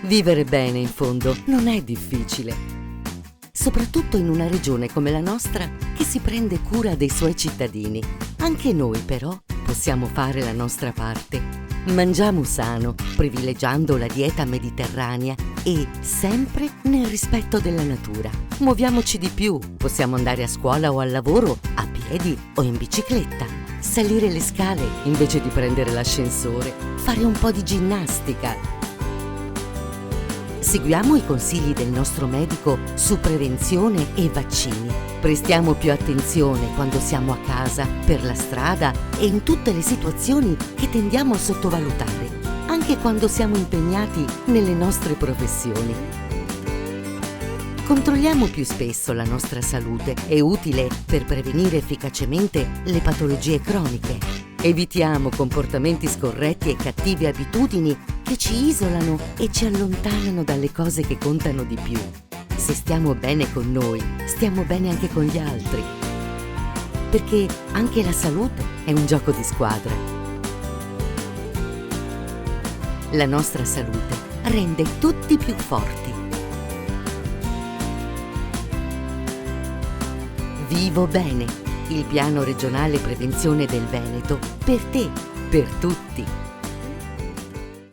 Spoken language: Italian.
Vivere bene, in fondo, non è difficile. Soprattutto in una regione come la nostra che si prende cura dei suoi cittadini. Anche noi, però, possiamo fare la nostra parte. Mangiamo sano, privilegiando la dieta mediterranea e sempre nel rispetto della natura. Muoviamoci di più, possiamo andare a scuola o al lavoro a piedi o in bicicletta, salire le scale invece di prendere l'ascensore, fare un po' di ginnastica. Seguiamo i consigli del nostro medico su prevenzione e vaccini. Prestiamo più attenzione quando siamo a casa, per la strada e in tutte le situazioni che tendiamo a sottovalutare, anche quando siamo impegnati nelle nostre professioni. Controlliamo più spesso la nostra salute, è utile per prevenire efficacemente le patologie croniche. Evitiamo comportamenti scorretti e cattive abitudini che ci isolano e ci allontanano dalle cose che contano di più. Se stiamo bene con noi, stiamo bene anche con gli altri. Perché anche la salute è un gioco di squadra. La nostra salute rende tutti più forti. Vivo Bene, il piano regionale prevenzione del Veneto, per te, per tutti.